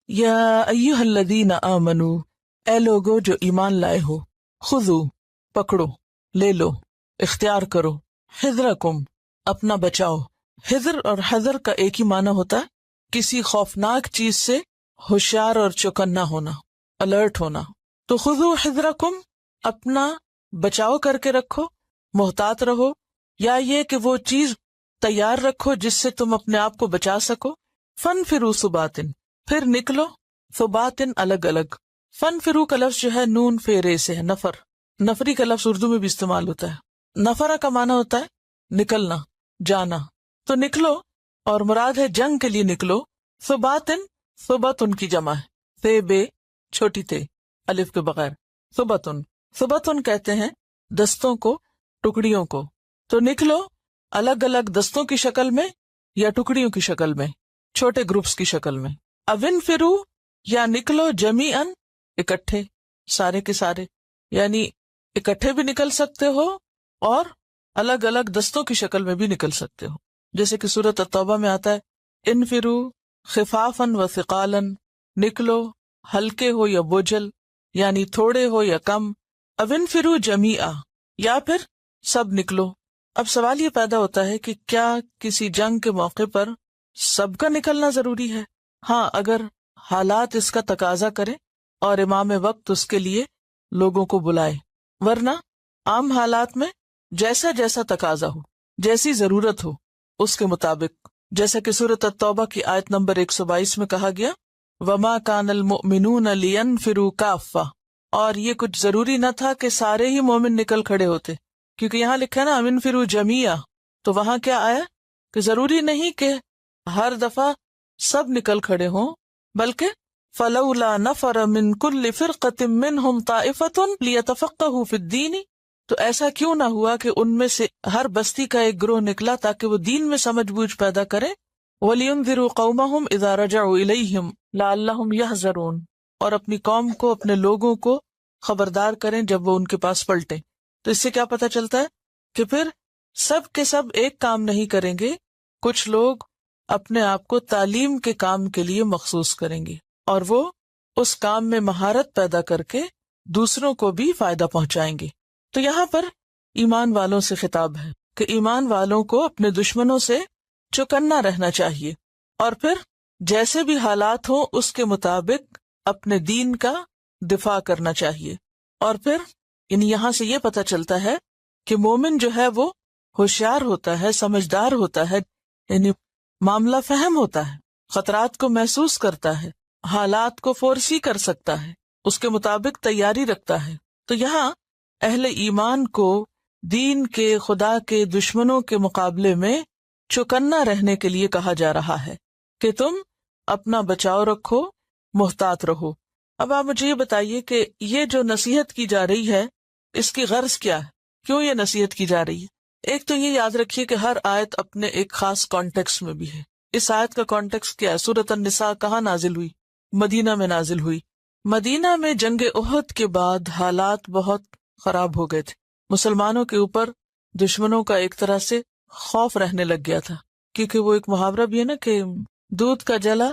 یا ایھا الذین آمنو، اے لوگو جو ایمان لائے ہو، خذو پکڑو، لے لو، اختیار کرو، حذرکم اپنا بچاؤ۔ حذر اور حذر کا ایک ہی معنی ہوتا ہے کسی خوفناک چیز سے ہوشیار اور چوکنا ہونا، الرٹ ہونا۔ تو خذو حذرکم اپنا بچاؤ کر کے رکھو، محتاط رہو، یا یہ کہ وہ چیز تیار رکھو جس سے تم اپنے آپ کو بچا سکو۔ فنفروا ثباتن، پھر نکلو، ثباتن الگ الگ۔ فنفروا کا لفظ جو ہے نون فیرے سے ہے، نفر، نفری کا لفظ اردو میں بھی استعمال ہوتا ہے۔ نفرہ کا معنی ہوتا ہے نکلنا، جانا۔ تو نکلو، اور مراد ہے جنگ کے لیے نکلو۔ ثباتن، ثبتن کی جمع ہے، تے بے چھوٹی تے الف کے بغیر، ثبتن۔ ثبتن کہتے ہیں دستوں کو، ٹکڑیوں کو۔ تو نکلو الگ الگ دستوں کی شکل میں یا ٹکڑیوں کی شکل میں، چھوٹے گروپس کی شکل میں۔ اوِنفروا یا نکلو جمیعاً اکٹھے، سارے کے سارے، یعنی اکٹھے بھی نکل سکتے ہو اور الگ الگ دستوں کی شکل میں بھی نکل سکتے ہو، جیسے کہ سورۃ التوبہ میں آتا ہے انفروا خفافا وثقالا، نکلو ہلکے ہو یا بوجھل، یعنی تھوڑے ہو یا کم۔ اوِنفروا جمیعا، یا پھر سب نکلو۔ اب سوال یہ پیدا ہوتا ہے کہ کیا کسی جنگ کے موقع پر سب کا نکلنا ضروری ہے؟ ہاں، اگر حالات اس کا تقاضا کرے اور امام وقت اس کے لیے لوگوں کو بلائے، ورنہ عام حالات میں جیسا جیسا تقاضا ہو، جیسی ضرورت ہو، اس کے مطابق، جیسا کہ سورۃ التوبہ کی آیت نمبر 122 میں کہا گیا وَمَا كَانَ الْمُؤْمِنُونَ لِيَنْفِرُوا كَافَّةً، اور یہ کچھ ضروری نہ تھا کہ سارے ہی مومن نکل کھڑے ہوتے، کیونکہ یہاں لکھا ہے نا انفروا جمیعا، تو وہاں کیا آیا کہ ضروری نہیں کہ ہر دفعہ سب نکل کھڑے ہوں، بلکہ فلولا نفر من كل فرقة منهم طائفة ليتفقهوا في الدين، تو ایسا کیوں نہ ہوا کہ ان میں سے ہر بستی کا ایک گروہ نکلا تاکہ وہ دین میں سمجھ بوجھ پیدا کرے۔ وَلِيُنذِرُوا قَوْمَهُمْ إِذَا رَجَعُوا إِلَيْهِمْ لَعَلَّهُمْ يَحْذَرُونَ، اور اپنی قوم کو، اپنے لوگوں کو خبردار کریں جب وہ ان کے پاس پلٹیں۔ تو اس سے کیا پتہ چلتا ہے کہ پھر سب کے سب ایک کام نہیں کریں گے، کچھ لوگ اپنے آپ کو تعلیم کے کام کے لیے مخصوص کریں گے، اور وہ اس کام میں مہارت پیدا کر کے دوسروں کو بھی فائدہ پہنچائیں گے۔ تو یہاں پر ایمان والوں سے خطاب ہے کہ ایمان والوں کو اپنے دشمنوں سے چوکنا رہنا چاہیے، اور پھر جیسے بھی حالات ہوں اس کے مطابق اپنے دین کا دفاع کرنا چاہیے۔ اور پھر یہاں سے یہ پتہ چلتا ہے کہ مومن جو ہے وہ ہوشیار ہوتا ہے، سمجھدار ہوتا ہے، یعنی معاملہ فہم ہوتا ہے، خطرات کو محسوس کرتا ہے، حالات کو فورسی کر سکتا ہے، اس کے مطابق تیاری رکھتا ہے۔ تو یہاں اہل ایمان کو دین کے، خدا کے دشمنوں کے مقابلے میں چوکنا رہنے کے لیے کہا جا رہا ہے کہ تم اپنا بچاؤ رکھو، محتاط رہو۔ اب آپ مجھے یہ بتائیے کہ یہ جو نصیحت کی جا رہی ہے اس کی غرض کیا ہے؟ کیوں یہ نصیحت کی جا رہی ہے؟ ایک تو یہ یاد رکھیے کہ ہر آیت اپنے ایک خاص کانٹیکسٹ میں بھی ہے۔ اس آیت کا کانٹیکسٹ کیا ہے؟ سورۃ النساء کہاں نازل ہوئی؟ مدینہ میں نازل ہوئی۔ مدینہ میں جنگ احد کے بعد حالات بہت خراب ہو گئے تھے، مسلمانوں کے اوپر دشمنوں کا ایک طرح سے خوف رہنے لگ گیا تھا، کیونکہ وہ ایک محاورہ بھی ہے نا کہ دودھ کا جلا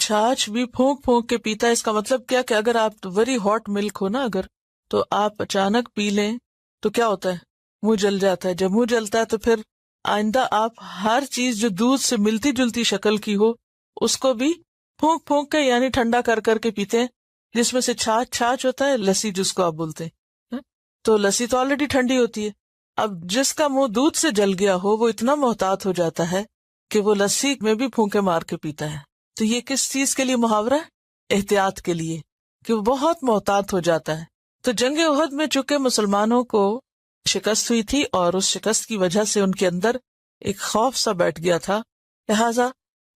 چھاچھ بھی پھونک پھونک کے پیتا ہے۔ اس کا مطلب کیا کہ اگر آپ ویری ہاٹ ملک ہو نا اگر، تو آپ اچانک پی لیں تو کیا ہوتا ہے؟ منہ جل جاتا ہے۔ جب منہ جلتا ہے تو پھر آئندہ آپ ہر چیز جو دودھ سے ملتی جلتی شکل کی ہو اس کو بھی پھونک پھونک کے، یعنی ٹھنڈا کر کر کے پیتے ہیں، جس میں سے چھاچھ ہوتا ہے، لسی جس کو آپ بولتے ہیں۔ تو لسی تو آلریڈی ٹھنڈی ہوتی ہے، اب جس کا منہ دودھ سے جل گیا ہو وہ اتنا محتاط ہو جاتا ہے کہ وہ لسی میں بھی پھونکے مار کے پیتا ہے۔ تو یہ کس چیز کے لیے محاورہ ہے؟ احتیاط کے لیے، کہ وہ بہت محتاط ہو جاتا ہے۔ تو جنگ احد میں چونکہ مسلمانوں کو شکست ہوئی تھی اور اس شکست کی وجہ سے ان کے اندر ایک خوف سا بیٹھ گیا تھا، لہٰذا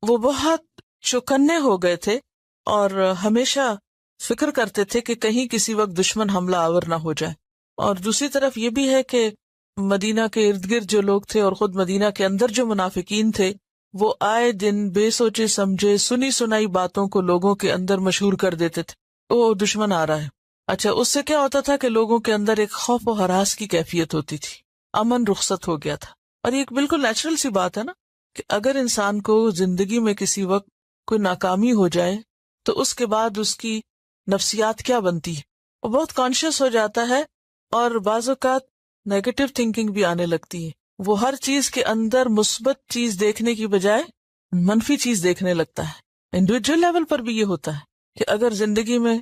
وہ بہت چوکنے ہو گئے تھے اور ہمیشہ فکر کرتے تھے کہ کہیں کسی وقت دشمن حملہ آور نہ ہو جائے۔ اور دوسری طرف یہ بھی ہے کہ مدینہ کے ارد گرد جو لوگ تھے اور خود مدینہ کے اندر جو منافقین تھے وہ آئے دن بے سوچے سمجھے سنی سنائی باتوں کو لوگوں کے اندر مشہور کر دیتے تھے، او دشمن آ رہا ہے۔ اچھا، اس سے کیا ہوتا تھا کہ لوگوں کے اندر ایک خوف و ہراس کی کیفیت ہوتی تھی، امن رخصت ہو گیا تھا۔ اور یہ ایک بالکل نیچرل سی بات ہے نا کہ اگر انسان کو زندگی میں کسی وقت کوئی ناکامی ہو جائے تو اس کے بعد اس کی نفسیات کیا بنتی ہے، وہ بہت کانشیس ہو جاتا ہے اور بعض اوقات نیگیٹو تھنکنگ بھی آنے لگتی ہے. وہ ہر چیز کے اندر مثبت چیز دیکھنے کی بجائے منفی چیز دیکھنے لگتا ہے. انڈیویجول لیول پر بھی یہ ہوتا ہے کہ اگر زندگی میں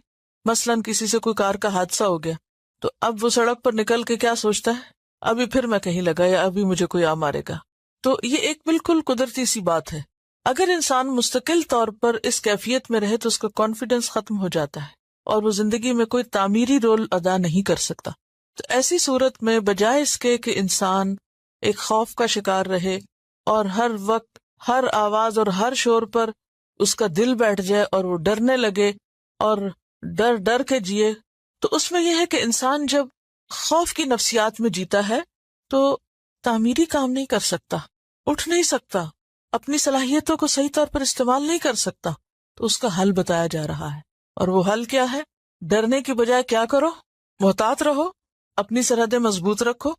مثلاً کسی سے کوئی کار کا حادثہ ہو گیا تو اب وہ سڑک پر نکل کے کیا سوچتا ہے، ابھی پھر میں کہیں لگا یا ابھی مجھے کوئی آ مارے گا. تو یہ ایک بالکل قدرتی سی بات ہے. اگر انسان مستقل طور پر اس کیفیت میں رہے تو اس کا کانفیڈنس ختم ہو جاتا ہے اور وہ زندگی میں کوئی تعمیری رول ادا نہیں کر سکتا. تو ایسی صورت میں بجائے اس کے کہ انسان ایک خوف کا شکار رہے اور ہر وقت ہر آواز اور ہر شور پر اس کا دل بیٹھ جائے اور وہ ڈرنے لگے اور ڈر ڈر کے جیے، تو اس میں یہ ہے کہ انسان جب خوف کی نفسیات میں جیتا ہے تو تعمیری کام نہیں کر سکتا، اٹھ نہیں سکتا، اپنی صلاحیتوں کو صحیح طور پر استعمال نہیں کر سکتا. تو اس کا حل بتایا جا رہا ہے، اور وہ حل کیا ہے؟ ڈرنے کی بجائے کیا کرو؟ محتاط رہو، اپنی سرحدیں مضبوط رکھو،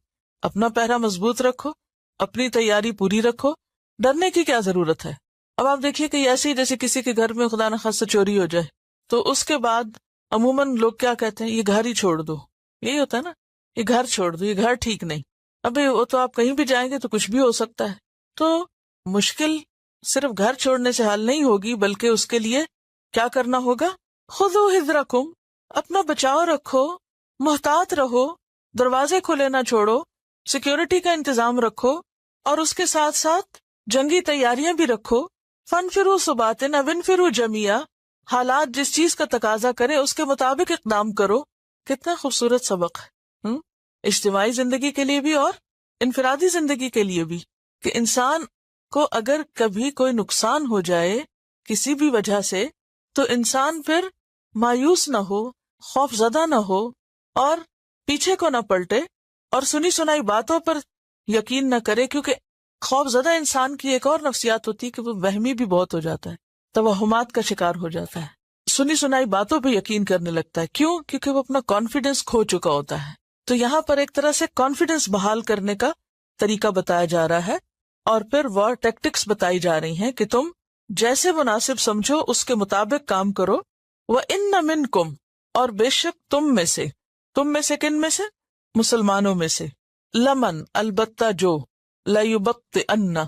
اپنا پہرا مضبوط رکھو، اپنی تیاری پوری رکھو. ڈرنے کی کیا ضرورت ہے؟ اب آپ دیکھیے کہ ایسے ہی جیسے کسی کے گھر میں خدا نخواستہ چوری ہو جائے تو اس کے بعد عموماً لوگ کیا کہتے ہیں، یہ گھر ہی چھوڑ دو. یہی ہوتا ہے نا، یہ گھر چھوڑ دو، یہ گھر ٹھیک نہیں. ابھی وہ تو آپ کہیں بھی جائیں گے تو کچھ بھی ہو سکتا ہے. تو مشکل صرف گھر چھوڑنے سے حل نہیں ہوگی، بلکہ اس کے لیے کیا کرنا ہوگا؟ خذوا حذرکم، اپنا بچاؤ رکھو، محتاط رہو، دروازے کھلے نہ چھوڑو، سیکیورٹی کا انتظام رکھو، اور اس کے ساتھ ساتھ جنگی تیاریاں بھی رکھو. فانفروا ثبات او انفروا جمیعا، حالات جس چیز کا تقاضا کرے اس کے مطابق اقدام کرو. کتنا خوبصورت سبق ہے، اجتماعی زندگی کے لیے بھی اور انفرادی زندگی کے لیے بھی، کہ انسان کو اگر کبھی کوئی نقصان ہو جائے کسی بھی وجہ سے تو انسان پھر مایوس نہ ہو، خوف زدہ نہ ہو اور پیچھے کو نہ پلٹے اور سنی سنائی باتوں پر یقین نہ کرے. کیونکہ خوف زدہ انسان کی ایک اور نفسیات ہوتی ہے کہ وہ وہمی بھی بہت ہو جاتا ہے، توہمات کا شکار ہو جاتا ہے، سنی سنائی باتوں پہ یقین کرنے لگتا ہے. کیوں؟ کیونکہ وہ اپنا کانفیڈنس کھو چکا ہوتا ہے. تو یہاں پر ایک طرح سے کانفیڈنس بحال کرنے کا طریقہ بتایا جا رہا ہے، اور پھر وار ٹیکٹکس بتائی جا رہی ہیں کہ تم جیسے مناسب سمجھو اس کے مطابق کام کرو. وَإِنَّ مِنْكُمْ، اور بے شک تم میں سے کن میں سے؟ مسلمانوں میں سے. لمن، البتہ جو، لَيُبَطِّئَنَّ،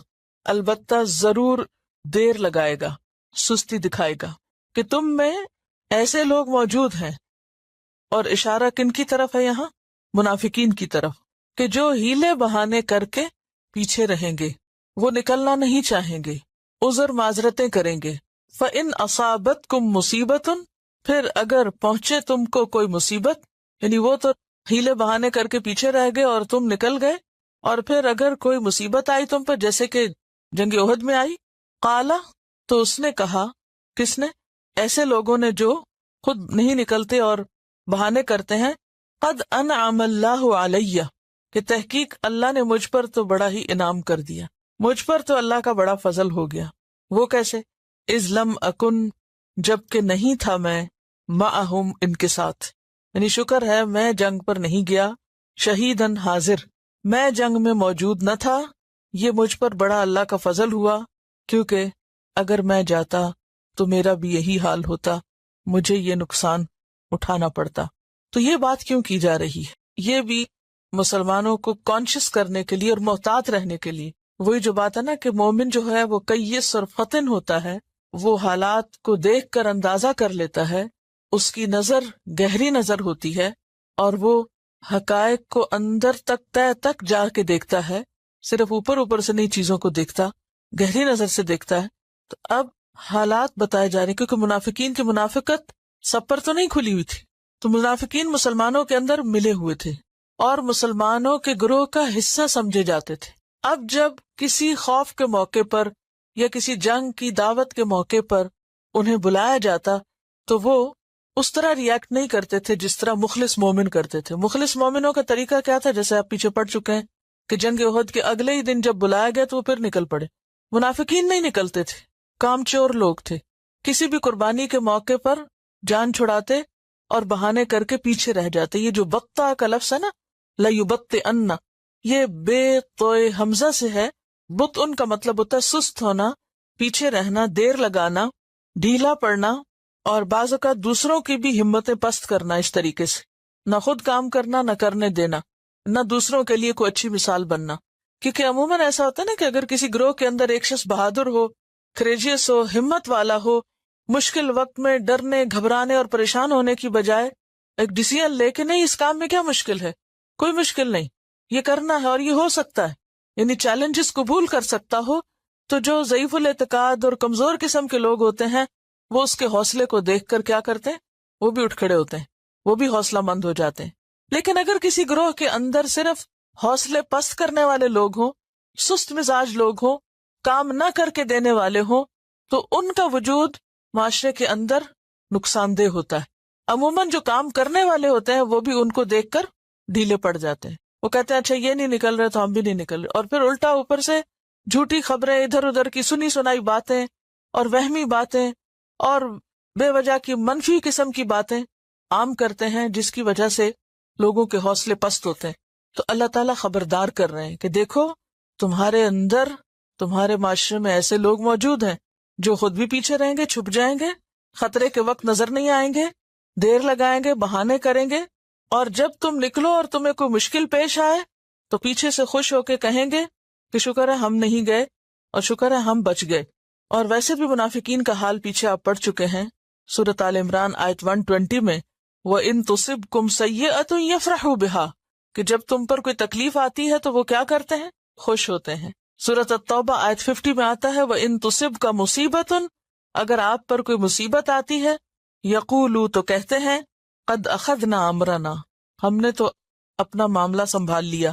البتہ ضرور دیر لگائے گا، سستی دکھائے گا، کہ تم میں ایسے لوگ موجود ہیں. اور اشارہ کن کی طرف ہے یہاں؟ منافقین کی طرف، کہ جو ہیلے بہانے کر کے پیچھے رہیں گے، وہ نکلنا نہیں چاہیں گے، عذر معذرتیں کریں گے. فَإِنْ أَصَابَتْكُمْ مُصِيبَةٌ، پھر اگر پہنچے تم کو کوئی مصیبت، یعنی وہ تو ہیلے بہانے کر کے پیچھے رہ گئے اور تم نکل گئے، اور پھر اگر کوئی مصیبت آئی تم پر، جیسے کہ جنگ احد میں آئی، قالا، تو اس نے کہا، کس نے؟ ایسے لوگوں نے جو خود نہیں نکلتے اور بہانے کرتے ہیں، قد انعم اللہ علیہ، کہ تحقیق اللہ نے مجھ پر تو بڑا ہی انعام کر دیا، مجھ پر تو اللہ کا بڑا فضل ہو گیا. وہ کیسے؟ اذ لم اکن، جب کہ نہیں تھا میں، معہم، ان کے ساتھ، یعنی شکر ہے میں جنگ پر نہیں گیا، شہیدن، حاضر، میں جنگ میں موجود نہ تھا. یہ مجھ پر بڑا اللہ کا فضل ہوا، کیونکہ اگر میں جاتا تو میرا بھی یہی حال ہوتا، مجھے یہ نقصان اٹھانا پڑتا. تو یہ بات کیوں کی جا رہی ہے؟ یہ بھی مسلمانوں کو کانشیس کرنے کے لیے اور محتاط رہنے کے لیے. وہی جو بات ہے نا کہ مومن جو ہے وہ کیس اور فطن ہوتا ہے، وہ حالات کو دیکھ کر اندازہ کر لیتا ہے، اس کی نظر گہری نظر ہوتی ہے، اور وہ حقائق کو اندر تک تہ تک جا کے دیکھتا ہے، صرف اوپر اوپر سے نہیں چیزوں کو دیکھتا، گہری نظر سے دیکھتا ہے. تو اب حالات بتائے جا رہے ہیں، کیونکہ منافقین کی منافقت سب پر تو نہیں کھلی ہوئی تھی، تو منافقین مسلمانوں کے اندر ملے ہوئے تھے اور مسلمانوں کے گروہ کا حصہ سمجھے جاتے تھے. اب جب کسی خوف کے موقع پر یا کسی جنگ کی دعوت کے موقع پر انہیں بلایا جاتا تو وہ اس طرح ریاکٹ نہیں کرتے تھے جس طرح مخلص مومن کرتے تھے. مخلص مومنوں کا طریقہ کیا تھا؟ جیسے آپ پیچھے پڑ چکے ہیں کہ جنگ احد کے اگلے ہی دن جب بلایا گیا تو وہ پھر نکل پڑے. منافقین نہیں نکلتے تھے، کام چور لوگ تھے، کسی بھی قربانی کے موقع پر جان چھڑاتے اور بہانے کر کے پیچھے رہ جاتے. یہ جو بطا کا لفظ ہے نا، لَيُبَطِّئَنَّ، یہ بے توئے حمزہ سے ہے. بت ان کا مطلب ہوتا ہے سست ہونا، پیچھے رہنا، دیر لگانا، ڈھیلا پڑنا، اور بعض اوقات دوسروں کی بھی ہمتیں پست کرنا اس طریقے سے، نہ خود کام کرنا، نہ کرنے دینا، نہ دوسروں کے لیے کوئی اچھی مثال بننا. کیونکہ عموماً ایسا ہوتا ہے نا کہ اگر کسی گروہ کے اندر ایک شخص بہادر ہو، کریجیس ہو، ہمت والا ہو، مشکل وقت میں ڈرنے، گھبرانے اور پریشان ہونے کی بجائے ایک ڈیسیژن لے کے نہیں اس کام میں کیا مشکل ہے، کوئی مشکل نہیں، یہ کرنا ہے اور یہ ہو سکتا ہے، یعنی چیلنجز قبول کر سکتا ہو، تو جو ضعیف الاعتقاد اور کمزور قسم کے لوگ ہوتے ہیں وہ اس کے حوصلے کو دیکھ کر کیا کرتے ہیں، وہ بھی اٹھ کھڑے ہوتے ہیں، وہ بھی حوصلہ مند ہو جاتے ہیں. لیکن اگر کسی گروہ کے اندر صرف حوصلے پست کرنے والے لوگ ہوں، سست مزاج لوگ ہوں، کام نہ کر کے دینے والے ہوں، تو ان کا وجود معاشرے کے اندر نقصان دہ ہوتا ہے. عموماً جو کام کرنے والے ہوتے ہیں وہ بھی ان کو دیکھ کر ڈھیلے پڑ جاتے ہیں، وہ کہتے ہیں اچھا یہ نہیں نکل رہے تو ہم بھی نہیں نکل رہے، اور پھر الٹا اوپر سے جھوٹی خبریں، ادھر ادھر کی سنی سنائی باتیں اور وہمی باتیں اور بے وجہ کی منفی قسم کی باتیں عام کرتے ہیں، جس کی وجہ سے لوگوں کے حوصلے پست ہوتے ہیں. تو اللہ تعالیٰ خبردار کر رہے ہیں کہ دیکھو تمہارے اندر، تمہارے معاشرے میں ایسے لوگ موجود ہیں جو خود بھی پیچھے رہیں گے، چھپ جائیں گے، خطرے کے وقت نظر نہیں آئیں گے، دیر لگائیں گے، بہانے کریں گے، اور جب تم نکلو اور تمہیں کوئی مشکل پیش آئے تو پیچھے سے خوش ہو کے کہیں گے کہ شکر ہے ہم نہیں گئے اور شکر ہے ہم بچ گئے. اور ویسے بھی منافقین کا حال پیچھے آپ پڑھ چکے ہیں سورۃ آل عمران آیت 120 میں، وَإِن تُصِبْكُمْ سَيِّئَةٌ يَفْرَحُوا بِهَا، کہ جب تم پر کوئی تکلیف آتی ہے تو وہ کیا کرتے ہیں، خوش ہوتے ہیں. سورۃ التوبہ آیت 50 میں آتا ہے وَإِن تُصِبْكَ مُصِیبَةٌ، اگر آپ پر کوئی مصیبت آتی ہے، یقولوا تو کہتے ہیں، قد اخذنا امرنا، ہم نے تو اپنا معاملہ سنبھال لیا،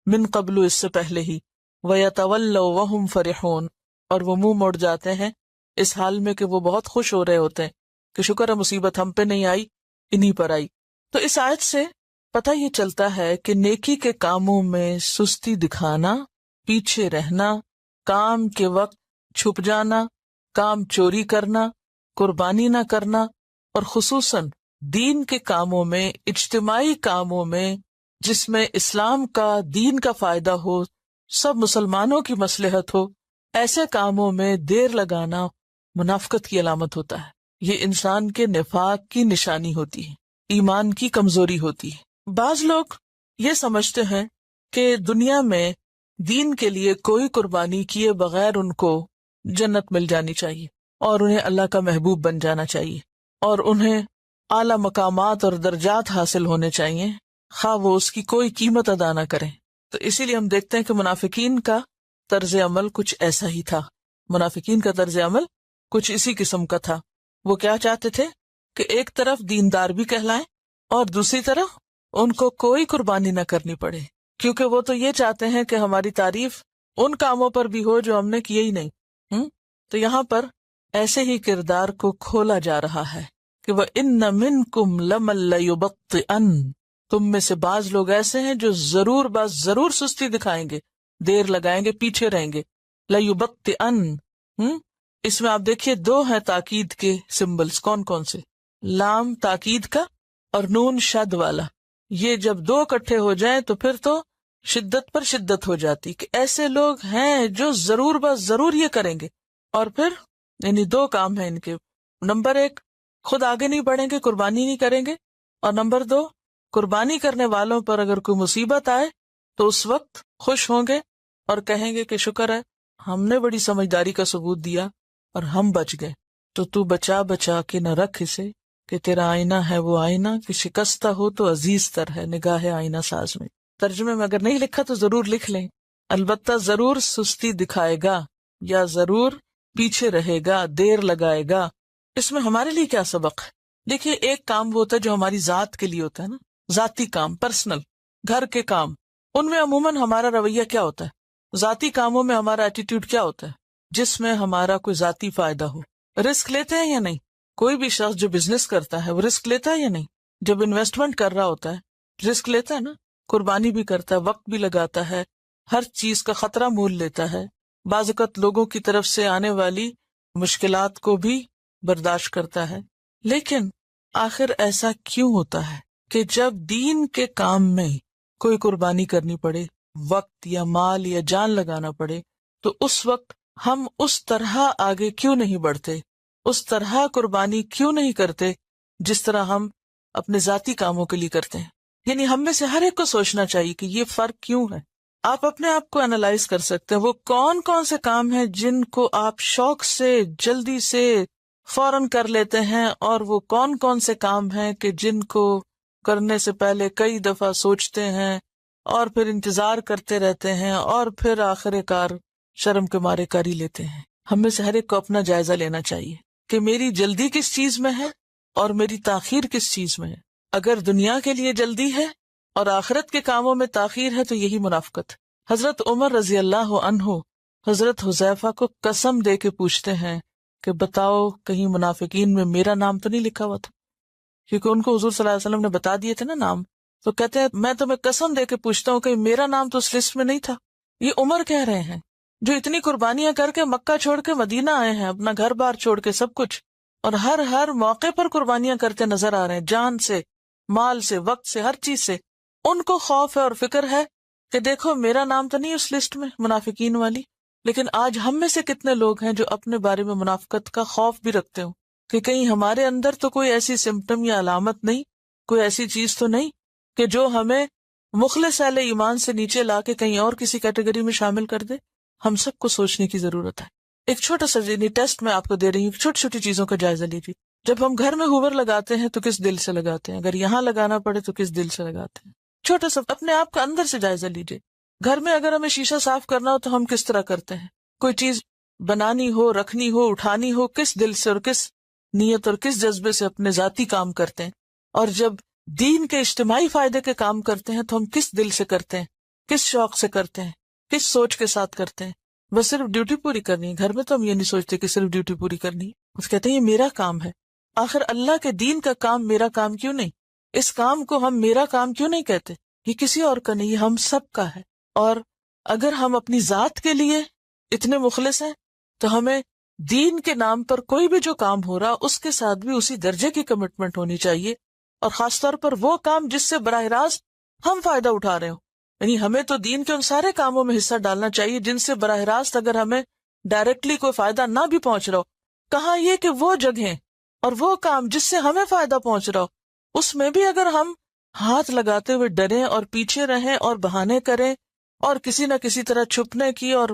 من قبل اس سے پہلے ہی، وَيَتَوَلَّوْا وَهُمْ فَرِحُونَ، اور وہ منہ موڑ جاتے ہیں اس حال میں کہ وہ بہت خوش ہو رہے ہوتے ہیں کہ شکر ہے مصیبت ہم پہ نہیں آئی، انہی پر آئی. تو اس آیت سے پتہ یہ چلتا ہے کہ نیکی کے کاموں میں سستی دکھانا، پیچھے رہنا، کام کے وقت چھپ جانا، کام چوری کرنا، قربانی نہ کرنا، اور خصوصاً دین کے کاموں میں، اجتماعی کاموں میں جس میں اسلام کا، دین کا فائدہ ہو، سب مسلمانوں کی مصلحت ہو، ایسے کاموں میں دیر لگانا منافقت کی علامت ہوتا ہے. یہ انسان کے نفاق کی نشانی ہوتی ہے، ایمان کی کمزوری ہوتی ہے. بعض لوگ یہ سمجھتے ہیں کہ دنیا میں دین کے لیے کوئی قربانی کیے بغیر ان کو جنت مل جانی چاہیے اور انہیں اللہ کا محبوب بن جانا چاہیے اور انہیں اعلیٰ مقامات اور درجات حاصل ہونے چاہیے، خواہ وہ اس کی کوئی قیمت ادا نہ کریں. تو اسی لیے ہم دیکھتے ہیں کہ منافقین کا طرز عمل کچھ ایسا ہی تھا. منافقین کا طرز عمل کچھ اسی قسم کا تھا. وہ کیا چاہتے تھے کہ ایک طرف دیندار بھی کہلائیں اور دوسری طرف ان کو کوئی قربانی نہ کرنی پڑے، کیونکہ وہ تو یہ چاہتے ہیں کہ ہماری تعریف ان کاموں پر بھی ہو جو ہم نے کیے ہی نہیں. تو یہاں پر ایسے ہی کردار کو کھولا جا رہا ہے کہ وَإِنَّ مِنْكُمْ لَمَن لَّيُبَطِّئَنَّ، تم میں سے بعض لوگ ایسے ہیں جو ضرور سستی دکھائیں گے، دیر لگائیں گے، پیچھے رہیں گے. لَّيُبَطِّئَنَّ، اس میں آپ دیکھیے دو ہیں تاکید کے سمبلز، کون کون سے، لام تاکید کا اور نون شد والا. یہ جب دو اکٹھے ہو جائیں تو پھر تو شدت پر شدت ہو جاتی کہ ایسے لوگ ہیں جو ضرور یہ کریں گے. اور پھر یعنی دو کام ہیں ان کے، نمبر ایک خود آگے نہیں بڑھیں گے، قربانی نہیں کریں گے، اور نمبر دو قربانی کرنے والوں پر اگر کوئی مصیبت آئے تو اس وقت خوش ہوں گے اور کہیں گے کہ شکر ہے ہم نے بڑی سمجھداری کا ثبوت دیا اور ہم بچ گئے. تو بچا کے نہ رکھ اسے کہ تیرا آئینہ ہے وہ آئینہ کہ شکستہ ہو تو عزیز تر ہے نگاہ آئینہ ساز میں. ترجمے میں اگر نہیں لکھا تو ضرور لکھ لیں، البتہ ضرور سستی دکھائے گا یا ضرور پیچھے رہے گا، دیر لگائے گا. اس میں ہمارے لیے کیا سبق ہے؟ دیکھیے ایک کام وہ ہوتا ہے جو ہماری ذات کے لیے ہوتا ہے نا، ذاتی کام، پرسنل، گھر کے کام، ان میں عموماً ہمارا رویہ کیا ہوتا ہے؟ ذاتی کاموں میں ہمارا ایٹیٹیوڈ کیا ہوتا ہے؟ جس میں ہمارا کوئی ذاتی فائدہ ہو. رسک لیتے ہیں یا نہیں؟ کوئی بھی شخص جو بزنس کرتا ہے وہ رسک لیتا ہے یا نہیں؟ جب انویسٹمنٹ کر رہا ہوتا ہے رسک لیتا ہے نا، قربانی بھی کرتا ہے، وقت بھی لگاتا ہے، ہر چیز کا خطرہ مول لیتا ہے، بعض اوقات لوگوں کی طرف سے آنے والی مشکلات کو بھی برداشت کرتا ہے. لیکن آخر ایسا کیوں ہوتا ہے کہ جب دین کے کام میں کوئی قربانی کرنی پڑے، وقت یا مال یا جان لگانا پڑے، تو اس وقت ہم اس طرح آگے کیوں نہیں بڑھتے، اس طرح قربانی کیوں نہیں کرتے جس طرح ہم اپنے ذاتی کاموں کے لیے کرتے ہیں؟ یعنی ہم میں سے ہر ایک کو سوچنا چاہیے کہ یہ فرق کیوں ہے. آپ اپنے آپ کو انالائز کر سکتے ہیں. وہ کون کون سے کام ہیں جن کو آپ شوق سے جلدی سے فوراً کر لیتے ہیں، اور وہ کون کون سے کام ہیں کہ جن کو کرنے سے پہلے کئی دفعہ سوچتے ہیں اور پھر انتظار کرتے رہتے ہیں اور پھر آخر کار شرم کے مارے کر ہی لیتے ہیں. ہم میں سے ہر ایک کو اپنا جائزہ لینا چاہیے کہ میری جلدی کس چیز میں ہے اور میری تاخیر کس چیز میں ہے. اگر دنیا کے لیے جلدی ہے اور آخرت کے کاموں میں تاخیر ہے تو یہی منافقت. حضرت عمر رضی اللہ عنہ حضرت حذیفہ کو قسم دے کے پوچھتے ہیں کہ بتاؤ کہیں منافقین میں میرا نام تو نہیں لکھا ہوا تھا، کیونکہ ان کو حضور صلی اللہ علیہ وسلم نے بتا دیے تھے نا نام. تو کہتے ہیں میں تمہیں قسم دے کے پوچھتا ہوں کہ میرا نام تو اس لسٹ میں نہیں تھا. یہ عمر کہہ رہے ہیں جو اتنی قربانیاں کر کے مکہ چھوڑ کے مدینہ آئے ہیں، اپنا گھر بار چھوڑ کے سب کچھ، اور ہر موقع پر قربانیاں کرتے نظر آ رہے ہیں، جان سے، مال سے، وقت سے، ہر چیز سے. ان کو خوف ہے اور فکر ہے کہ دیکھو میرا نام تو نہیں اس لسٹ میں منافقین والی. لیکن آج ہم میں سے کتنے لوگ ہیں جو اپنے بارے میں منافقت کا خوف بھی رکھتے ہوں کہ کہیں ہمارے اندر تو کوئی ایسی سمپٹم یا علامت نہیں، کوئی ایسی چیز تو نہیں کہ جو ہمیں مخلص اہل ایمان سے نیچے لا کے کہیں اور کسی کیٹیگری میں شامل کر دے. ہم سب کو سوچنے کی ضرورت ہے. ایک چھوٹا سا ٹیسٹ میں آپ کو دے رہی ہوں، چھوٹی چھوٹی چیزوں کا جائزہ لیجیے. جب ہم گھر میں ہوور لگاتے ہیں تو کس دل سے لگاتے ہیں؟ اگر یہاں لگانا پڑے تو کس دل سے لگاتے ہیں؟ چھوٹا سا اپنے آپ کا اندر سے جائزہ لیجیے. گھر میں اگر ہمیں شیشہ صاف کرنا ہو تو ہم کس طرح کرتے ہیں؟ کوئی چیز بنانی ہو، رکھنی ہو، اٹھانی ہو، کس دل سے اور کس نیت اور کس جذبے سے اپنے ذاتی کام کرتے ہیں؟ اور جب دین کے اجتماعی فائدے کے کام کرتے ہیں تو ہم کس دل سے کرتے ہیں، کس شوق سے کرتے ہیں، کس سوچ کے ساتھ کرتے ہیں؟ بس صرف ڈیوٹی پوری کرنی ہے. گھر میں تو ہم یہ نہیں سوچتے کہ صرف ڈیوٹی پوری کرنی ہے. اس کہتے ہیں یہ میرا کام ہے. آخر اللہ کے دین کا کام میرا کام کیوں نہیں؟ اس کام کو ہم میرا کام کیوں نہیں کہتے؟ یہ کسی اور کا نہیں، یہ ہم سب کا ہے. اور اگر ہم اپنی ذات کے لیے اتنے مخلص ہیں تو ہمیں دین کے نام پر کوئی بھی جو کام ہو رہا اس کے ساتھ بھی اسی درجے کی کمٹمنٹ ہونی چاہیے. اور خاص طور پر وہ کام جس سے براہ راست ہم فائدہ اٹھا رہے ہوں. یعنی ہمیں تو دین کے ان سارے کاموں میں حصہ ڈالنا چاہیے جن سے براہ راست اگر ہمیں ڈائریکٹلی کوئی فائدہ نہ بھی پہنچ رہا ہو. کہاں یہ کہ وہ جگہیں اور وہ کام جس سے ہمیں فائدہ پہنچ رہا ہو اس میں بھی اگر ہم ہاتھ لگاتے ہوئے ڈریں اور پیچھے رہیں اور بہانے کریں اور کسی نہ کسی طرح چھپنے کی اور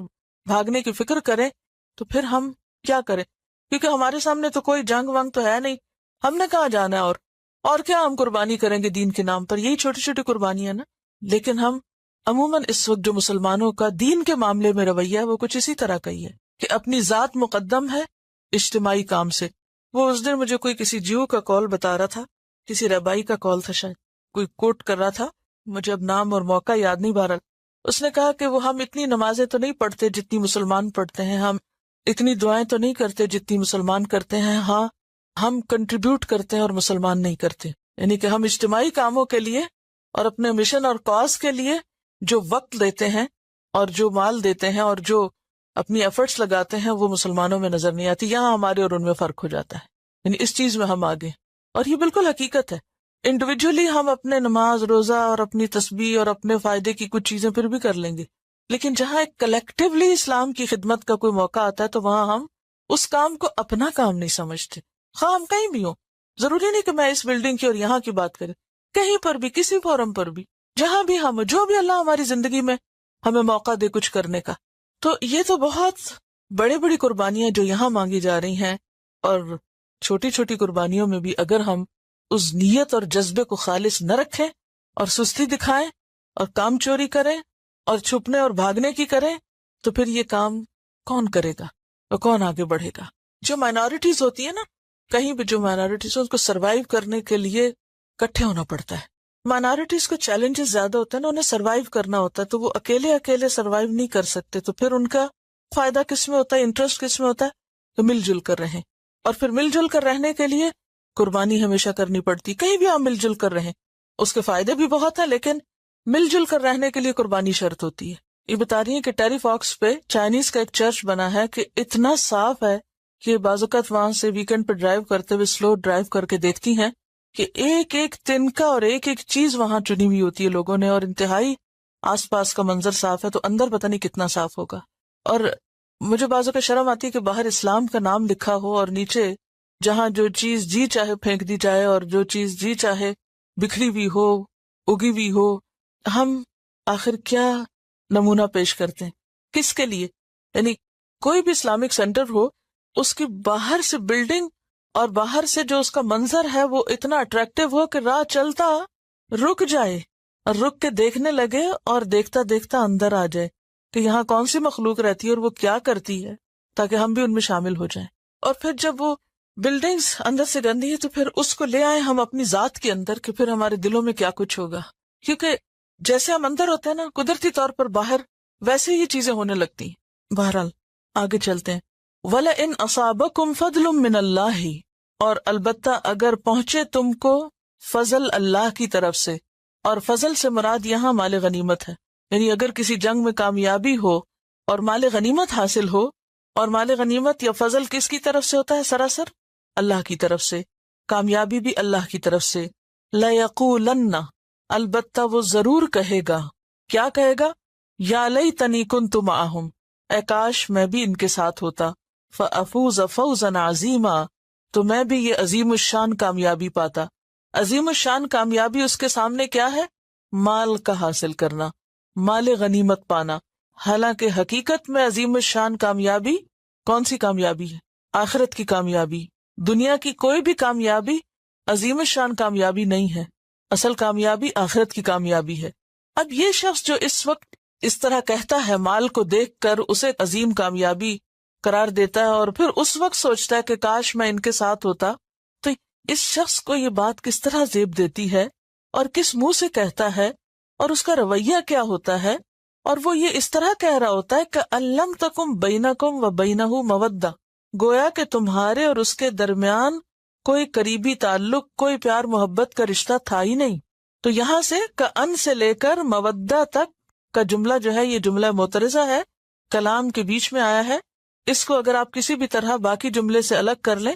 بھاگنے کی فکر کریں تو پھر ہم کیا کریں؟ کیونکہ ہمارے سامنے تو کوئی جنگ ونگ تو ہے نہیں، ہم نے کہاں جانا ہے اور کیا ہم قربانی کریں گے دین کے نام پر؟ یہی چھوٹی چھوٹی قربانیاں نا. لیکن ہم عموماً اس وقت جو مسلمانوں کا دین کے معاملے میں رویہ ہے وہ کچھ اسی طرح کا ہی ہے کہ اپنی ذات مقدم ہے اجتماعی کام سے. وہ اس دن مجھے کوئی کسی جیو کا کال بتا رہا تھا، کسی ربائی کا کال تھا، شاید کوئی کوٹ کر رہا تھا، مجھے اب نام اور موقع یاد نہیں بہرحال. اس نے کہا کہ وہ ہم اتنی نمازیں تو نہیں پڑھتے جتنی مسلمان پڑھتے ہیں، ہم اتنی دعائیں تو نہیں کرتے جتنی مسلمان کرتے ہیں، ہاں ہم کنٹریبیوٹ کرتے ہیں اور مسلمان نہیں کرتے. یعنی کہ ہم اجتماعی کاموں کے لیے اور اپنے مشن اور کاز کے لیے جو وقت دیتے ہیں اور جو مال دیتے ہیں اور جو اپنی ایفرٹس لگاتے ہیں وہ مسلمانوں میں نظر نہیں آتی. یہاں ہمارے اور ان میں فرق ہو جاتا ہے. یعنی اس چیز میں ہم آگے، اور یہ بالکل حقیقت ہے. انڈیویجولی ہم اپنے نماز روزہ اور اپنی تسبیح اور اپنے فائدے کی کچھ چیزیں پھر بھی کر لیں گے، لیکن جہاں ایک کلیکٹیولی اسلام کی خدمت کا کوئی موقع آتا ہے تو وہاں ہم اس کام کو اپنا کام نہیں سمجھتے. خواہ ہم کہیں بھی ہوں، ضروری نہیں کہ میں اس بلڈنگ کی اور یہاں کی بات کریں، کہیں پر بھی، کسی فورم پر بھی، جہاں بھی ہم، جو بھی اللہ ہماری زندگی میں ہمیں موقع دے کچھ کرنے کا. تو یہ تو بہت بڑی بڑی قربانیاں جو یہاں مانگی جا رہی ہیں. اور چھوٹی چھوٹی قربانیوں میں بھی اگر ہم اس نیت اور جذبے کو خالص نہ رکھیں اور سستی دکھائیں اور کام چوری کریں اور چھپنے اور بھاگنے کی کریں تو پھر یہ کام کون کرے گا اور کون آگے بڑھے گا؟ جو مائنورٹیز ہوتی ہیں نا، کہیں بھی جو مائنورٹیز ان کو سروائیو کرنے کے لیے اکٹھے ہونا پڑتا ہے. مائنورٹیز کو چیلنجز زیادہ ہوتے ہیں نا، انہیں سروائیو کرنا ہوتا ہے تو وہ اکیلے سروائیو نہیں کر سکتے. تو پھر ان کا فائدہ کس میں ہوتا ہے، انٹرسٹ کس میں ہوتا ہے؟ تو مل جل کر رہیں. اور پھر مل جل کر رہنے کے لیے قربانی ہمیشہ کرنی پڑتی. کہیں بھی آپ مل جل کر رہیں، اس کے فائدے بھی بہت ہیں، لیکن مل جل کر رہنے کے لیے قربانی شرط ہوتی ہے. یہ بتا رہی ہیں کہ ٹیری فاکس پہ چائنیز کا ایک چرچ بنا ہے کہ اتنا صاف ہے کہ بعض اوقات وہاں سے ویکنڈ پہ ڈرائیو کرتے ہوئے سلو ڈرائیو کر کے دیکھتی ہیں کہ ایک ایک تنکا اور ایک ایک چیز وہاں چنی ہوئی ہوتی ہے لوگوں نے، اور انتہائی آس پاس کا منظر صاف ہے تو اندر پتہ نہیں کتنا صاف ہوگا. اور مجھے بعض اوقات شرم آتی ہے کہ باہر اسلام کا نام لکھا ہو اور نیچے جہاں جو چیز جی چاہے پھینک دی جائے اور جو چیز جی چاہے بکھری بھی ہو اگی بھی ہو، ہم آخر کیا نمونہ پیش کرتے ہیں کس کے لیے؟ یعنی کوئی بھی اسلامک سینٹر ہو، اس کی باہر سے بلڈنگ اور باہر سے جو اس کا منظر ہے وہ اتنا اٹریکٹیو ہو کہ راہ چلتا رک جائے اور رک کے دیکھنے لگے اور دیکھتا دیکھتا اندر آ جائے کہ یہاں کون سی مخلوق رہتی ہے اور وہ کیا کرتی ہے، تاکہ ہم بھی ان میں شامل ہو جائیں۔ اور پھر جب وہ بلڈنگز اندر سے گندی ہے تو پھر اس کو لے آئے ہم اپنی ذات کے اندر کہ پھر ہمارے دلوں میں کیا کچھ ہوگا، کیونکہ جیسے ہم اندر ہوتے ہیں نا قدرتی طور پر باہر ویسے ہی چیزیں ہونے لگتی ہیں۔ بہرحال آگے چلتے ہیں۔ وَلَئِنْ أَصَابَكُمْ فَضْلٌ مِّنَ اللَّهِ، اور البتہ اگر پہنچے تم کو فضل اللہ کی طرف سے، اور فضل سے مراد یہاں مال غنیمت ہے، یعنی اگر کسی جنگ میں کامیابی ہو اور مال غنیمت حاصل ہو، اور مال غنیمت یا فضل کس کی طرف سے ہوتا ہے؟ سراسر اللہ کی طرف سے، کامیابی بھی اللہ کی طرف سے۔ لَيَقُولَنَّ، البتہ وہ ضرور کہے گا، کیا کہے گا؟ یا لیتنی کنت معہم، اے کاش میں بھی ان کے ساتھ ہوتا، فَأَفُوزَ فَوْزًا عَظِیمًا، تو میں بھی یہ عظیم الشان کامیابی پاتا۔ عظیم الشان کامیابی اس کے سامنے کیا ہے؟ مال کا حاصل کرنا، مال غنیمت پانا۔ حالانکہ حقیقت میں عظیم الشان کامیابی کون سی کامیابی ہے؟ آخرت کی کامیابی۔ دنیا کی کوئی بھی کامیابی عظیم الشان کامیابی نہیں ہے، اصل کامیابی آخرت کی کامیابی ہے۔ اب یہ شخص جو اس وقت اس طرح کہتا ہے، مال کو دیکھ کر اسے عظیم کامیابی قرار دیتا ہے اور پھر اس وقت سوچتا ہے کہ کاش میں ان کے ساتھ ہوتا، تو اس شخص کو یہ بات کس طرح زیب دیتی ہے اور کس منہ سے کہتا ہے اور اس کا رویہ کیا ہوتا ہے؟ اور وہ یہ اس طرح کہہ رہا ہوتا ہے کہ الم تکم بینکم و بینہ مودہ، گویا کہ تمہارے اور اس کے درمیان کوئی قریبی تعلق، کوئی پیار محبت کا رشتہ تھا ہی نہیں۔ تو یہاں سے کأن سے لے کر مودہ تک کا جملہ جو ہے یہ جملہ معترضہ ہے، کلام کے بیچ میں آیا ہے۔ اس کو اگر آپ کسی بھی طرح باقی جملے سے الگ کر لیں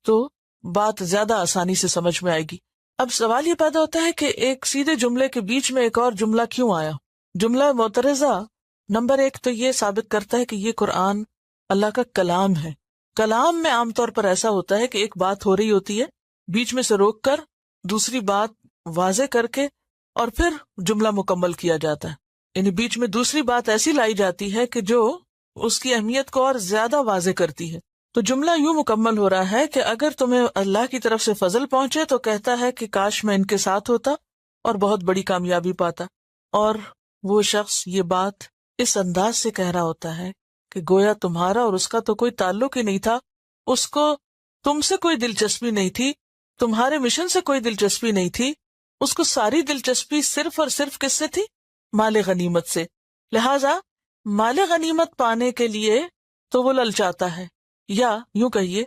تو بات زیادہ آسانی سے سمجھ میں آئے گی۔ اب سوال یہ پیدا ہوتا ہے کہ ایک سیدھے جملے کے بیچ میں ایک اور جملہ کیوں آیا؟ جملہ معترضہ نمبر ایک تو یہ ثابت کرتا ہے کہ یہ قرآن اللہ کا کلام ہے۔ کلام میں عام طور پر ایسا ہوتا ہے کہ ایک بات ہو رہی ہوتی ہے، بیچ میں سے روک کر دوسری بات واضح کر کے اور پھر جملہ مکمل کیا جاتا ہے، یعنی بیچ میں دوسری بات ایسی لائی جاتی ہے کہ جو اس کی اہمیت کو اور زیادہ واضح کرتی ہے۔ تو جملہ یوں مکمل ہو رہا ہے کہ اگر تمہیں اللہ کی طرف سے فضل پہنچے تو کہتا ہے کہ کاش میں ان کے ساتھ ہوتا اور بہت بڑی کامیابی پاتا، اور وہ شخص یہ بات اس انداز سے کہہ رہا ہوتا ہے کہ گویا تمہارا اور اس کا تو کوئی تعلق ہی نہیں تھا، اس کو تم سے کوئی دلچسپی نہیں تھی، تمہارے مشن سے کوئی دلچسپی نہیں تھی، اس کو ساری دلچسپی صرف اور صرف کس سے تھی؟ مال غنیمت سے۔ لہذا مال غنیمت پانے کے لیے تو وہ للچاتا ہے، یا یوں کہیے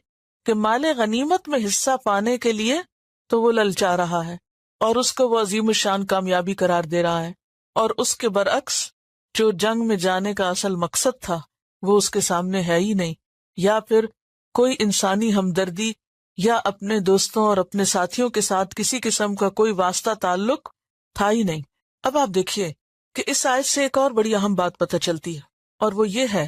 کہ مال غنیمت میں حصہ پانے کے لیے تو وہ للچا رہا ہے اور اس کو وہ عظیم الشان کامیابی قرار دے رہا ہے، اور اس کے برعکس جو جنگ میں جانے کا اصل مقصد تھا وہ اس کے سامنے ہے ہی نہیں، یا پھر کوئی انسانی ہمدردی یا اپنے دوستوں اور اپنے ساتھیوں کے ساتھ کسی قسم کا کوئی واسطہ تعلق تھا ہی نہیں۔ اب آپ دیکھیے کہ اس آیت سے ایک اور بڑی اہم بات پتہ چلتی ہے، اور وہ یہ ہے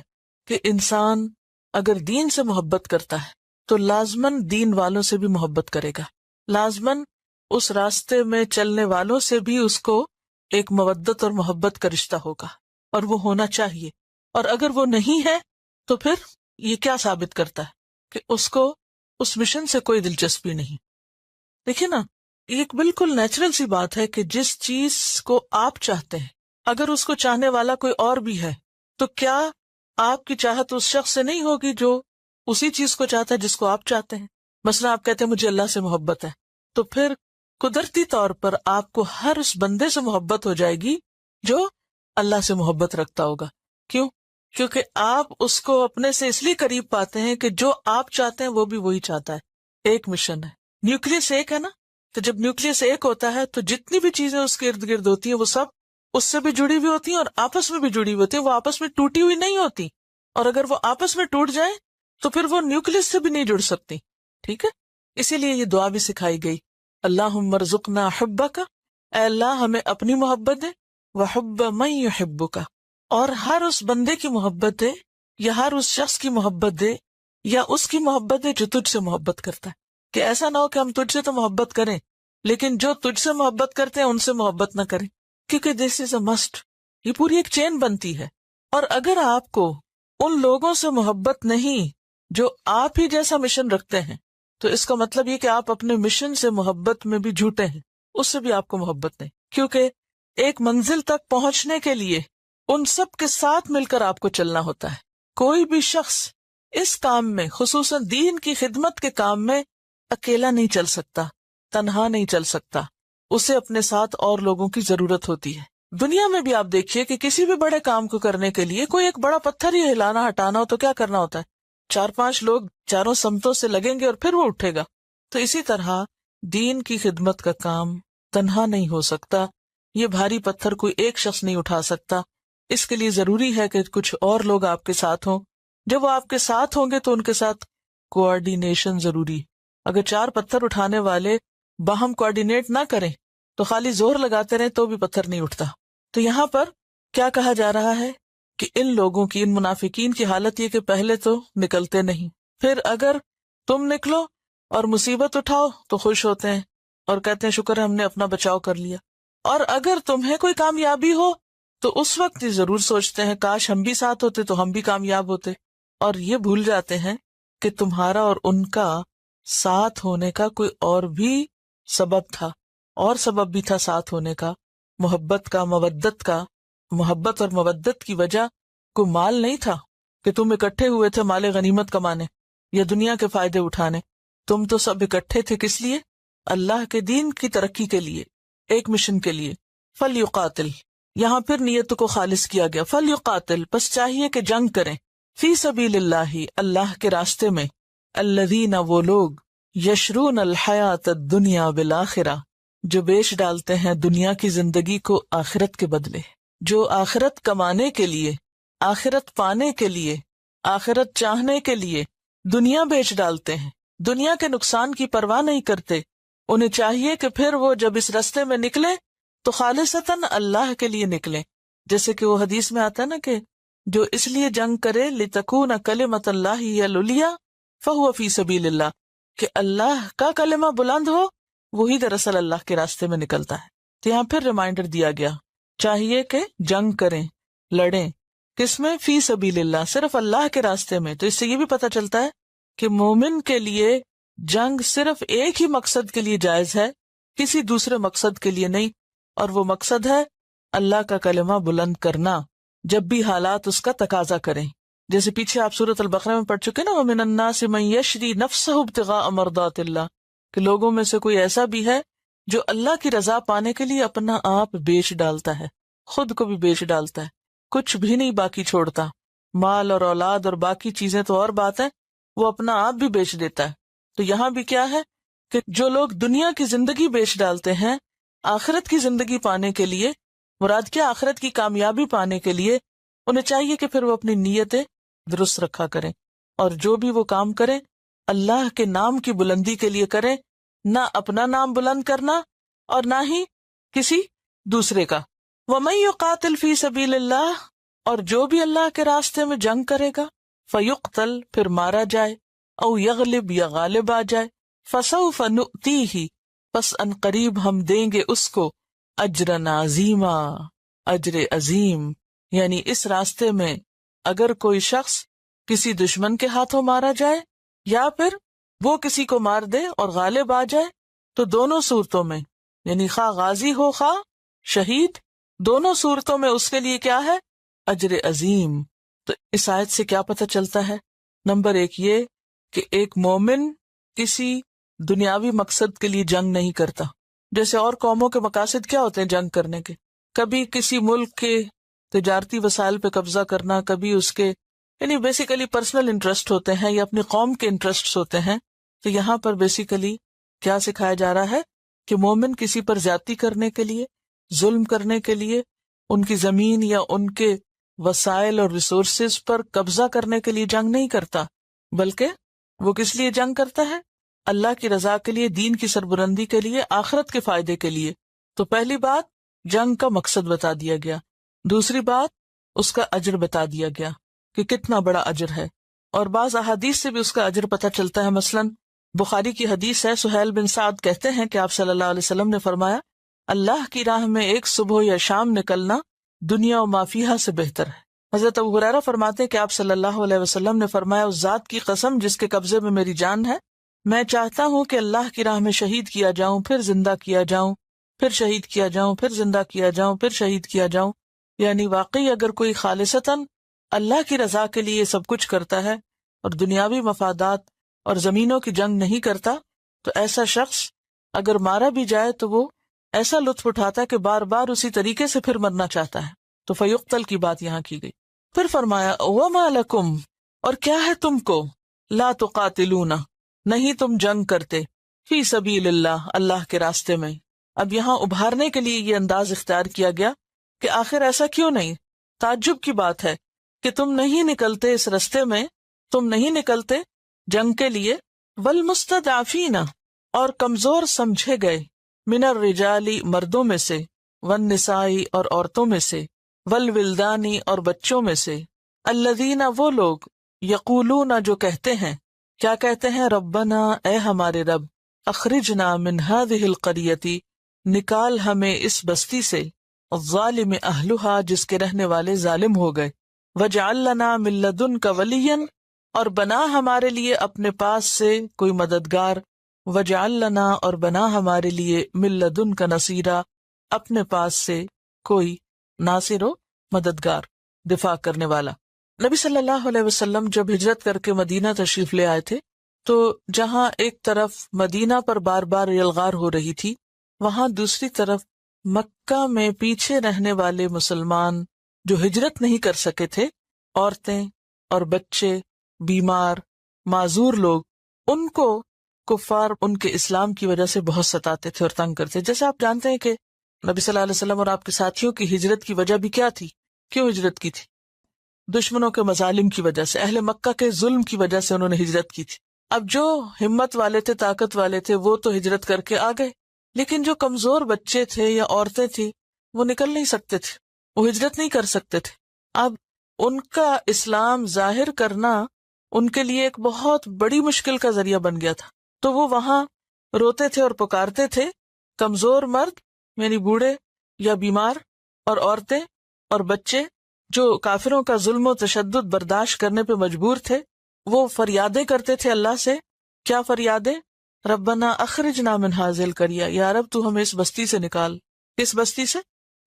کہ انسان اگر دین سے محبت کرتا ہے تو لازماً دین والوں سے بھی محبت کرے گا، لازماً اس راستے میں چلنے والوں سے بھی اس کو ایک مودت اور محبت کا رشتہ ہوگا، اور وہ ہونا چاہیے۔ اور اگر وہ نہیں ہے تو پھر یہ کیا ثابت کرتا ہے؟ کہ اس کو اس مشن سے کوئی دلچسپی نہیں۔ دیکھیں نا، یہ ایک بالکل نیچرل سی بات ہے کہ جس چیز کو آپ چاہتے ہیں اگر اس کو چاہنے والا کوئی اور بھی ہے تو کیا آپ کی چاہت اس شخص سے نہیں ہوگی جو اسی چیز کو چاہتا ہے جس کو آپ چاہتے ہیں؟ مثلا آپ کہتے ہیں مجھے اللہ سے محبت ہے، تو پھر قدرتی طور پر آپ کو ہر اس بندے سے محبت ہو جائے گی جو اللہ سے محبت رکھتا ہوگا۔ کیوں؟ کیونکہ آپ اس کو اپنے سے اس لیے قریب پاتے ہیں کہ جو آپ چاہتے ہیں وہ بھی وہی چاہتا ہے۔ ایک مشن ہے، نیوکلیس ایک ہے نا، تو جب نیوکلیس ایک ہوتا ہے تو جتنی بھی چیزیں اس کے ارد گرد ہوتی ہیں وہ سب اس سے بھی جڑی ہوئی ہوتی ہیں اور آپس میں بھی جڑی ہوئی ہوتی ہیں، وہ آپس میں ٹوٹی ہوئی نہیں ہوتی، اور اگر وہ آپس میں ٹوٹ جائیں تو پھر وہ نیوکلیس سے بھی نہیں جڑ سکتی۔ ٹھیک ہے، اسی لیے یہ دعا بھی سکھائی گئی، اللہم ارزقنا حبک، اے اللہ ہمیں اپنی محبت دے، وحب من یحبک، اور ہر اس بندے کی محبت دے یا ہر اس شخص کی محبت دے یا اس کی محبت ہے جو تجھ سے محبت کرتا ہے. کہ ایسا نہ ہو کہ ہم تجھ سے تو محبت کریں لیکن جو تجھ سے محبت کرتے ہیں ان سے محبت نہ کریں, کیونکہ دس از اے مسٹ. یہ پوری ایک چین بنتی ہے. اور اگر آپ کو ان لوگوں سے محبت نہیں جو آپ ہی جیسا مشن رکھتے ہیں, تو اس کا مطلب یہ کہ آپ اپنے مشن سے محبت میں بھی جھوٹے ہیں, اس سے بھی آپ کو محبت نہیں. کیونکہ ایک منزل تک پہنچنے کے لیے ان سب کے ساتھ مل کر آپ کو چلنا ہوتا ہے. کوئی بھی شخص اس کام میں, خصوصاً دین کی خدمت کے کام میں, اکیلا نہیں چل سکتا, تنہا نہیں چل سکتا. اسے اپنے ساتھ اور لوگوں کی ضرورت ہوتی ہے. دنیا میں بھی آپ دیکھیے کہ کسی بھی بڑے کام کو کرنے کے لیے کوئی ایک بڑا پتھر ہی ہلانا ہٹانا ہو تو کیا کرنا ہوتا ہے؟ 4-5 لوگ چاروں سمتوں سے لگیں گے اور پھر وہ اٹھے گا. تو اسی طرح دین کی خدمت کا کام تنہا نہیں ہو سکتا. یہ بھاری پتھر کوئی ایک شخص نہیں اٹھا سکتا. اس کے لیے ضروری ہے کہ کچھ اور لوگ آپ کے ساتھ ہوں. جب وہ آپ کے ساتھ ہوں گے تو ان کے ساتھ کوآرڈینیشن ضروری. اگر 4 پتھر اٹھانے والے باہم کوآرڈینیٹ نہ کریں تو خالی زور لگاتے رہیں تو بھی پتھر نہیں اٹھتا. تو یہاں پر کیا کہا جا رہا ہے کہ ان لوگوں کی, ان منافقین کی حالت یہ کہ پہلے تو نکلتے نہیں, پھر اگر تم نکلو اور مصیبت اٹھاؤ تو خوش ہوتے ہیں اور کہتے ہیں شکر ہے ہم نے اپنا بچاؤ کر لیا. اور اگر تمہیں کوئی کامیابی ہو تو اس وقت یہ ضرور سوچتے ہیں کاش ہم بھی ساتھ ہوتے تو ہم بھی کامیاب ہوتے, اور یہ بھول جاتے ہیں کہ تمہارا اور ان کا ساتھ ہونے کا کوئی اور بھی سبب تھا, اور سبب بھی تھا ساتھ ہونے کا, محبت کا, مودت کا. محبت اور مودت کی وجہ کوئی مال نہیں تھا کہ تم اکٹھے ہوئے تھے مال غنیمت کمانے یا دنیا کے فائدے اٹھانے. تم تو سب اکٹھے تھے کس لیے؟ اللہ کے دین کی ترقی کے لیے, ایک مشن کے لیے. فلیقاتل, یہاں پھر نیت کو خالص کیا گیا. فلیقاتل, بس چاہیے کہ جنگ کریں. فی سبیل اللہ, اللہ کے راستے میں. الذین, وہ لوگ. یشرون الحیات الدنیا بالآخرہ, جو بیچ ڈالتے ہیں دنیا کی زندگی کو آخرت کے بدلے. جو آخرت کمانے کے لیے, آخرت پانے کے لیے, آخرت چاہنے کے لیے دنیا بیچ ڈالتے ہیں, دنیا کے نقصان کی پرواہ نہیں کرتے. انہیں چاہیے کہ پھر وہ جب اس راستے میں نکلے تو خالصتاً اللہ کے لیے نکلیں. جیسے کہ وہ حدیث میں آتا ہے نا کہ جو اس لیے جنگ کرے لتکون کلمۃ اللہ ہی العلیٰ فہو فی سبیل اللہ, کہ اللہ کا کلمہ بلند ہو, وہی دراصل اللہ کے راستے میں نکلتا ہے. تو یہاں پھر ریمائنڈر دیا گیا, چاہیے کہ جنگ کریں, لڑیں. کس میں؟ فی سبیل اللہ, صرف اللہ کے راستے میں. تو اس سے یہ بھی پتہ چلتا ہے کہ مومن کے لیے جنگ صرف ایک ہی مقصد کے لیے جائز ہے, کسی دوسرے مقصد کے لیے نہیں, اور وہ مقصد ہے اللہ کا کلمہ بلند کرنا جب بھی حالات اس کا تقاضا کریں. جیسے پیچھے آپ سورۃ البقرہ میں پڑھ چکے نا, وَمِنَ النَّاسِ مَن يَشْرِي نَفْسَهُ ابْتِغَاءَ مَرْضَاتِ اللَّهِ, کہ لوگوں میں سے کوئی ایسا بھی ہے جو اللہ کی رضا پانے کے لیے اپنا آپ بیچ ڈالتا ہے, خود کو بھی بیچ ڈالتا ہے, کچھ بھی نہیں باقی چھوڑتا. مال اور اولاد اور باقی چیزیں تو اور بات ہے, وہ اپنا آپ بھی بیچ دیتا ہے. تو یہاں بھی کیا ہے کہ جو لوگ دنیا کی زندگی بیچ ڈالتے ہیں آخرت کی زندگی پانے کے لیے, مراد کیا آخرت کی کامیابی پانے کے لیے, انہیں چاہیے کہ پھر وہ اپنی نیتیں درست رکھا کریں, اور جو بھی وہ کام کریں اللہ کے نام کی بلندی کے لیے کریں, نہ اپنا نام بلند کرنا اور نہ ہی کسی دوسرے کا. وَمَن يُقَاتِلْ فِي سَبِيلِ اللَّهِ, اور جو بھی اللہ کے راستے میں جنگ کرے گا, فَيُقْتَلْ, پھر مارا جائے, او یغلب, یا غالب آ جائے, فَسَوْفَ نُؤْتِیہِ, پس ان قریب ہم دیں گے اس کو, اجرًا عظیما, اجر عظیم. یعنی اس راستے میں اگر کوئی شخص کسی دشمن کے ہاتھوں مارا جائے یا پھر وہ کسی کو مار دے اور غالب آ جائے, تو دونوں صورتوں میں, یعنی خواہ غازی ہو خواہ شہید, دونوں صورتوں میں اس کے لیے کیا ہے؟ اجر عظیم. تو اس آیت سے کیا پتہ چلتا ہے؟ نمبر 1 یہ کہ ایک مومن کسی دنیاوی مقصد کے لیے جنگ نہیں کرتا. جیسے اور قوموں کے مقاصد کیا ہوتے ہیں جنگ کرنے کے؟ کبھی کسی ملک کے تجارتی وسائل پہ قبضہ کرنا, کبھی اس کے یعنی بیسیکلی پرسنل انٹرسٹ ہوتے ہیں یا اپنی قوم کے انٹرسٹ ہوتے ہیں. تو یہاں پر بیسیکلی کیا سکھایا جا رہا ہے کہ مومن کسی پر زیادتی کرنے کے لیے, ظلم کرنے کے لیے, ان کی زمین یا ان کے وسائل اور ریسورسز پر قبضہ کرنے کے لیے جنگ نہیں کرتا, بلکہ وہ کس لیے جنگ کرتا ہے؟ اللہ کی رضا کے لیے, دین کی سربلندی کے لیے, آخرت کے فائدے کے لیے. تو پہلی بات جنگ کا مقصد بتا دیا گیا, دوسری بات اس کا اجر بتا دیا گیا کہ کتنا بڑا اجر ہے. اور بعض احادیث سے بھی اس کا اجر پتہ چلتا ہے. مثلاً بخاری کی حدیث ہے، سہیل بن سعد کہتے ہیں کہ آپ صلی اللہ علیہ وسلم نے فرمایا، اللہ کی راہ میں ایک صبح یا شام نکلنا دنیا و ما فیہا سے بہتر ہے. حضرت ابو ہریرہ فرماتے ہیں کہ آپ صلی اللہ علیہ وسلم نے فرمایا، اس ذات کی قسم جس کے قبضے میں میری جان ہے، میں چاہتا ہوں کہ اللہ کی راہ میں شہید کیا جاؤں، پھر زندہ کیا جاؤں، پھر شہید کیا جاؤں، پھر زندہ کیا جاؤں، پھر شہید کیا جاؤں. یعنی واقعی اگر کوئی خالصتاً اللہ کی رضا کے لیے سب کچھ کرتا ہے اور دنیاوی مفادات اور زمینوں کی جنگ نہیں کرتا، تو ایسا شخص اگر مارا بھی جائے تو وہ ایسا لطف اٹھاتا ہے کہ بار بار اسی طریقے سے پھر مرنا چاہتا ہے. تو فیقتل کی بات یہاں کی گئی. پھر فرمایا وما لکم، اور کیا ہے تم کو، لا تقاتلون، نہیں تم جنگ کرتے، فی سبیل اللہ، اللہ کے راستے میں. اب یہاں ابھارنے کے لیے یہ انداز اختیار کیا گیا کہ آخر ایسا کیوں نہیں. تعجب کی بات ہے کہ تم نہیں نکلتے اس راستے میں، تم نہیں نکلتے جنگ کے لیے. والمستضعفین، اور کمزور سمجھے گئے، من الرجال، مردوں میں سے، والنساء، اور عورتوں میں سے، والولدان، اور بچوں میں سے، الذین، وہ لوگ، یقولون، جو کہتے ہیں، کیا کہتے ہیں، ربنا، اے ہمارے رب، اخرجنا من هذه القریۃ، نکال ہمیں اس بستی سے، الظالم اہلھا، جس کے رہنے والے ظالم ہو گئے، واجعل لنا من لدنک ولیا، اور بنا ہمارے لیے اپنے پاس سے کوئی مددگار، واجعل لنا، اور بنا ہمارے لیے من لدنک نصیرا، اپنے پاس سے کوئی ناصر و مددگار، دفاع کرنے والا. نبی صلی اللہ علیہ وسلم جب ہجرت کر کے مدینہ تشریف لے آئے تھے تو جہاں ایک طرف مدینہ پر بار بار یلغار ہو رہی تھی، وہاں دوسری طرف مکہ میں پیچھے رہنے والے مسلمان جو ہجرت نہیں کر سکے تھے، عورتیں اور بچے، بیمار، معذور لوگ، ان کو کفار ان کے اسلام کی وجہ سے بہت ستاتے تھے اور تنگ کرتے. جیسے آپ جانتے ہیں کہ نبی صلی اللہ علیہ وسلم اور آپ کے ساتھیوں کی ہجرت کی وجہ بھی کیا تھی؟ کیوں ہجرت کی تھی؟ دشمنوں کے مظالم کی وجہ سے، اہل مکہ کے ظلم کی وجہ سے انہوں نے ہجرت کی تھی. اب جو ہمت والے تھے، طاقت والے تھے، وہ تو ہجرت کر کے آ گئے، لیکن جو کمزور بچے تھے یا عورتیں تھیں وہ نکل نہیں سکتے تھے، وہ ہجرت نہیں کر سکتے تھے. اب ان کا اسلام ظاہر کرنا ان کے لیے ایک بہت بڑی مشکل کا ذریعہ بن گیا تھا. تو وہ وہاں روتے تھے اور پکارتے تھے. کمزور مرد یعنی بوڑھے یا بیمار، اور عورتیں اور بچے جو کافروں کا ظلم و تشدد برداشت کرنے پہ مجبور تھے، وہ فریادیں کرتے تھے اللہ سے. کیا فریادیں؟ ربنا اخرجنا من هذه القریہ، یا رب تو ہمیں اس بستی سے نکال. کس بستی سے؟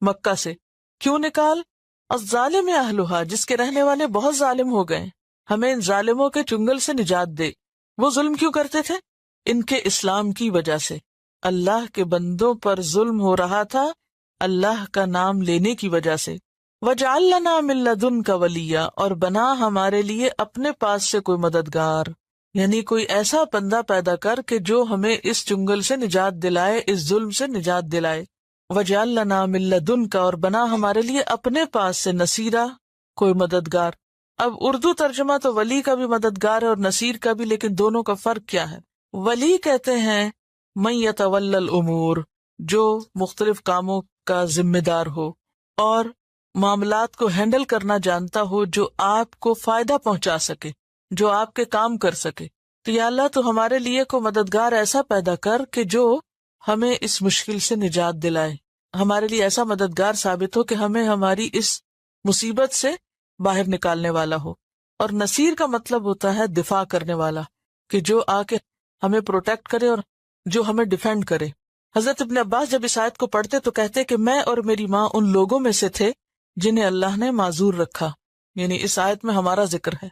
مکہ سے. کیوں نکال؟ الظالم اہلھا، جس کے رہنے والے بہت ظالم ہو گئے، ہمیں ان ظالموں کے چنگل سے نجات دے. وہ ظلم کیوں کرتے تھے؟ ان کے اسلام کی وجہ سے. اللہ کے بندوں پر ظلم ہو رہا تھا اللہ کا نام لینے کی وجہ سے. وَجَعَلْ لَنَا مِن لَّدُنْكَ وَلِيًّا، اور بنا ہمارے لیے اپنے پاس سے کوئی مددگار، یعنی کوئی ایسا بندہ پیدا کر کہ جو ہمیں اس چنگل سے نجات دلائے، اس ظلم سے نجات دلائے. وَجَعَلْ لَنَا مِن لَّدُنْكَ، اور بنا ہمارے لیے اپنے پاس سے نصیرا، کوئی مددگار. اب اردو ترجمہ تو ولی کا بھی مددگار ہے اور نصیر کا بھی، لیکن دونوں کا فرق کیا ہے؟ ولی کہتے ہیں من یتولی الامور، جو مختلف کاموں کا ذمہ دار ہو اور معاملات کو ہینڈل کرنا جانتا ہو، جو آپ کو فائدہ پہنچا سکے، جو آپ کے کام کر سکے. تو یا اللہ تو ہمارے لیے کو مددگار ایسا پیدا کر کہ جو ہمیں اس مشکل سے نجات دلائے، ہمارے لیے ایسا مددگار ثابت ہو کہ ہمیں ہماری اس مصیبت سے باہر نکالنے والا ہو. اور نصیر کا مطلب ہوتا ہے دفاع کرنے والا، کہ جو آ کے ہمیں پروٹیکٹ کرے اور جو ہمیں ڈیفینڈ کرے. حضرت ابن عباس جب اس آیت کو پڑھتے تو کہتے کہ میں اور میری ماں ان لوگوں میں سے تھے جنہیں اللہ نے معذور رکھا، یعنی اس آیت میں ہمارا ذکر ہے